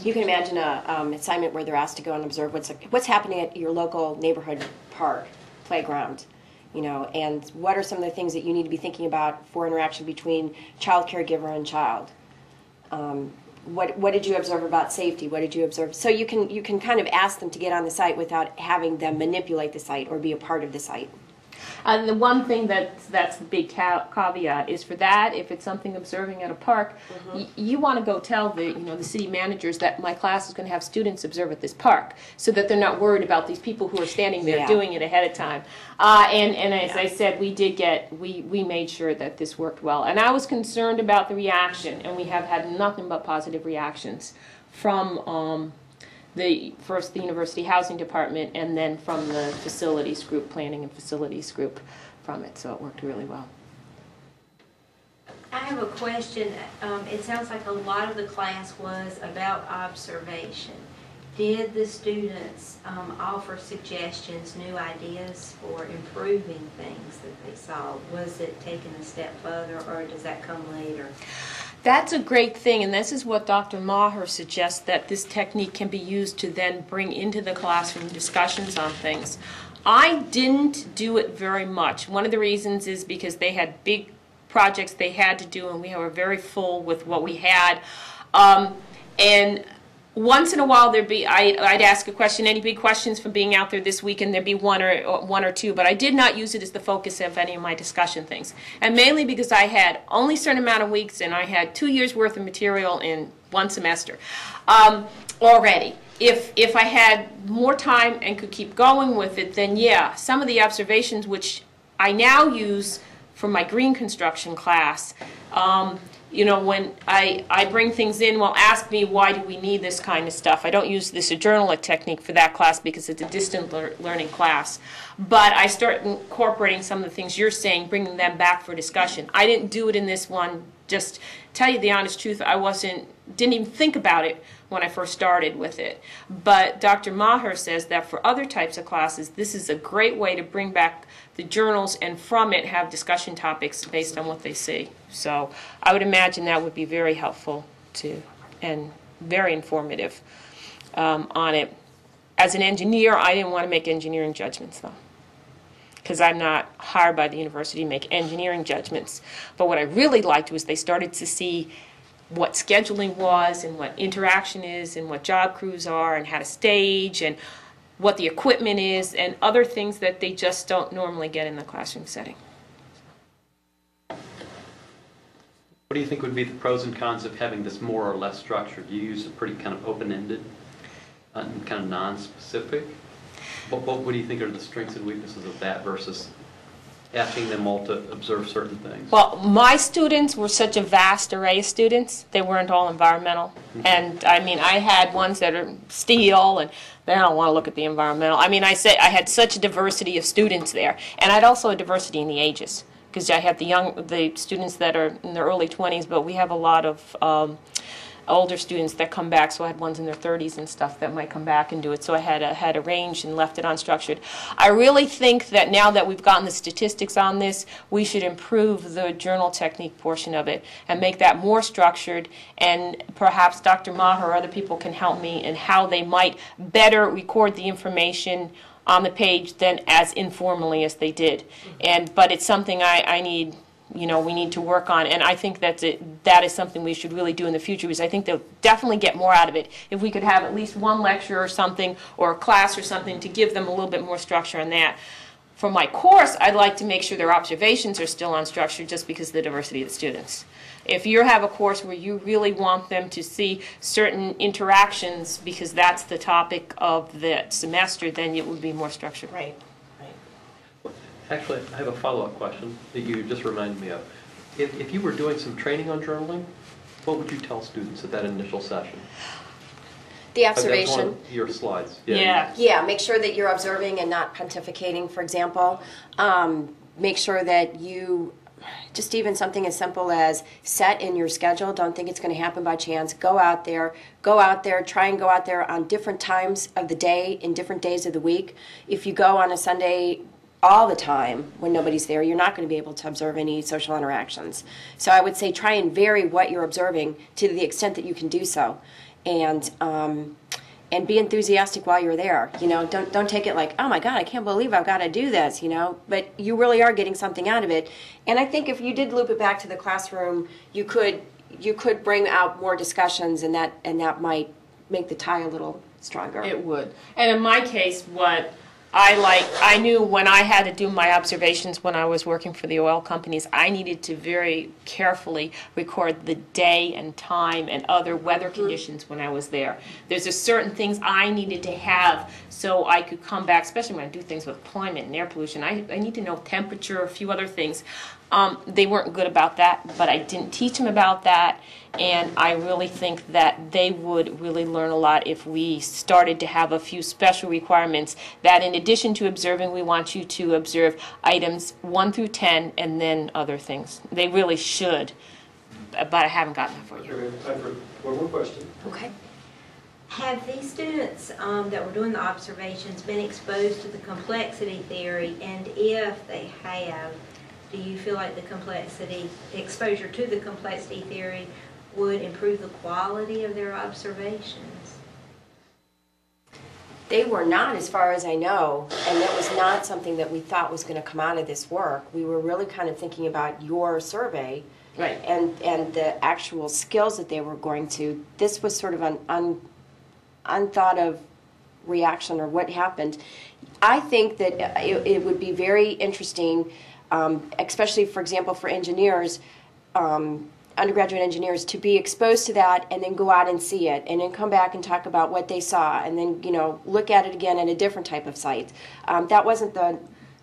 You can imagine a assignment where they're asked to go and observe what's happening at your local neighborhood park, playground, and what are some of the things that you need to be thinking about for interaction between child caregiver and child. What did you observe about safety? What did you observe? So you can kind of ask them to get on the site without having them manipulate the site or be a part of the site. And the one thing that's the big caveat is for that, if it's something observing at a park, you want to go tell the city managers that my class is going to have students observe at this park, so that they're not worried about these people who are standing there doing it ahead of time. And as I said, we made sure that this worked well. And I was concerned about the reaction, and we have had nothing but positive reactions from the University Housing Department, and then from the facilities group, planning and facilities group from it, so it worked really well. I have a question. It sounds like a lot of the class was about observation. Did the students offer suggestions, new ideas for improving things that they saw? Was it taken a step further, or does that come later? That's a great thing, and this is what Dr. Maher suggests, that this technique can be used to then bring into the classroom discussions on things. I didn't do it very much. One of the reasons is because they had big projects they had to do, and we were very full with what we had. And once in a while I'd ask a question, any big questions from being out there this week, and there'd be one or two, but I did not use it as the focus of any of my discussion things. And mainly because I had only a certain amount of weeks, and I had 2 years worth of material in one semester already. If I had more time and could keep going with it, then yeah, some of the observations which I now use for my green construction class, when I bring things in, ask me, why do we need this kind of stuff? I don't use this journaling technique for that class because it's a distant learning class. But I start incorporating some of the things you're saying, bringing them back for discussion. I didn't do it in this one. Just tell you the honest truth, didn't even think about it when I first started with it. But Dr. Maher says that for other types of classes, this is a great way to bring back the journals, and from it have discussion topics based on what they see. So I would imagine that would be very helpful and very informative on it. As an engineer, I didn't want to make engineering judgments, though, because I'm not hired by the university to make engineering judgments. But what I really liked was they started to see what scheduling was, and what interaction is, and what job crews are, and how to stage, and what the equipment is, and other things that they just don't normally get in the classroom setting. What do you think would be the pros and cons of having this more or less structured? Do you use it pretty kind of open-ended and kind of non-specific? What do you think are the strengths and weaknesses of that versus asking them all to observe certain things? Well, my students were such a vast array of students. They weren't all environmental. And I mean, I had ones that are steel, and they don't want to look at the environmental. I mean, I had such a diversity of students there. And I had also a diversity in the ages, because I had the students that are in their early 20s, but we have a lot of older students that come back, so I had ones in their 30s and stuff that might come back and do it. So I had a range and left it unstructured. I really think that now that we've gotten the statistics on this, we should improve the journal technique portion of it and make that more structured, and perhaps Dr. Maher or other people can help me in how they might better record the information on the page than as informally as they did. But it's something I need, we need to work on, and I think that is something we should really do in the future, because I think they'll definitely get more out of it if we could have at least one lecture or something, or a class or something, to give them a little bit more structure on that. For my course, I'd like to make sure their observations are still unstructured, just because of the diversity of the students. If you have a course where you really want them to see certain interactions because that's the topic of the semester, then it would be more structured. Right. Actually, I have a follow-up question that you just reminded me of. If you were doing some training on journaling, what would you tell students at that initial session? The That's observation. one of your slides. Yeah. Yeah, make sure that you're observing and not pontificating, for example. make sure that you, just even something as simple as set in your schedule. Don't think it's going to happen by chance. Go out there, try and go out there on different times of the day, in different days of the week. If you go on a Sunday all the time when nobody's there, you're not going to be able to observe any social interactions. So I would say try and vary what you're observing to the extent that you can do so. And be enthusiastic while you're there. You know, don't take it like, oh my God, I can't believe I've got to do this, you know, but you really are getting something out of it. And I think if you did loop it back to the classroom, you could bring out more discussions, and that might make the tie a little stronger. It would. And in my case, what I knew when I had to do my observations when I was working for the oil companies, I needed to very carefully record the day and time and other weather conditions when I was there. There's a certain things I needed to have so I could come back, especially when I do things with climate and air pollution. I need to know temperature, a few other things. They weren't good about that, but I didn't teach them about that, and I really think that they would really learn a lot if we started to have a few special requirements that in addition to observing, we want you to observe items 1 through 10 and then other things. They really should, but I haven't gotten that for you. Time for one more question. Okay. Have these students that were doing the observations been exposed to the complexity theory? And if they have, do you feel like the exposure to the complexity theory would improve the quality of their observations? They were not, as far as I know, and that was not something that we thought was going to come out of this work. We were really kind of thinking about your survey, Right. and the actual skills that they were going to. This was sort of an unthought of reaction or what happened. I think that it would be very interesting, especially, for example, for engineers, undergraduate engineers, to be exposed to that and then go out and see it and then come back and talk about what they saw and then, you know, look at it again at a different type of site. That wasn't the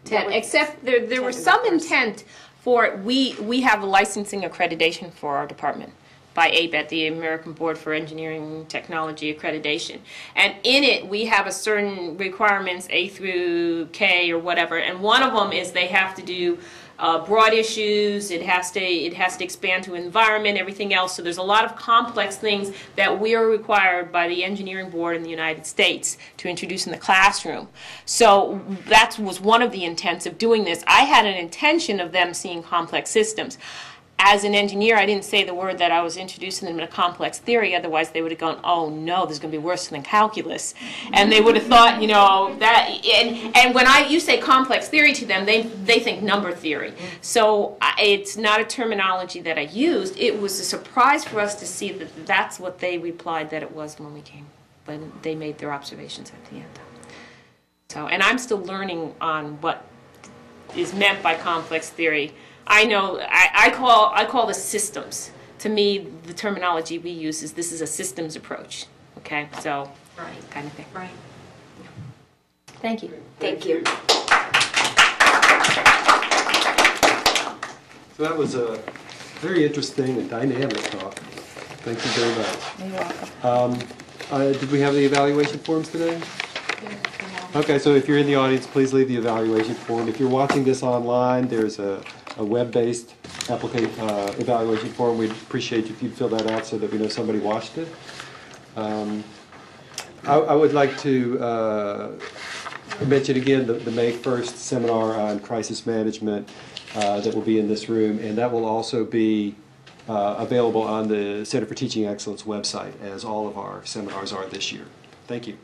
intent, except there was some intent for it. We have a licensing accreditation for our department by ABET, the American Board for Engineering Technology Accreditation. And in it, we have a certain requirements, A through K or whatever, and one of them is they have to do broad issues, it has to expand to environment, everything else. So there's a lot of complex things that we are required by the Engineering Board in the United States to introduce in the classroom. So that was one of the intents of doing this. I had an intention of them seeing complex systems. As an engineer, I didn't say the word that I was introducing them in a complex theory, otherwise they would have gone, oh no, this is going to be worse than calculus. And they would have thought, you know, that, and when you say complex theory to them, they think number theory. So it's not a terminology that I used. It was a surprise for us to see that that's what they replied that it was when they made their observations at the end. So, and I'm still learning on what is meant by complex theory. I know, I call this systems. To me, the terminology we use is this is a systems approach. Okay, so, Right. kind of thing. Right. Thank you. Thank you. So that was a very interesting and dynamic talk. Thank you very much. You're welcome. Did we have the evaluation forms today? Okay, so if you're in the audience, please leave the evaluation form. If you're watching this online, there's a web-based evaluation form. We'd appreciate if you'd fill that out so that we know somebody watched it. I would like to mention again the May 1st seminar on crisis management that will be in this room, and that will also be available on the Center for Teaching Excellence website, as all of our seminars are this year. Thank you.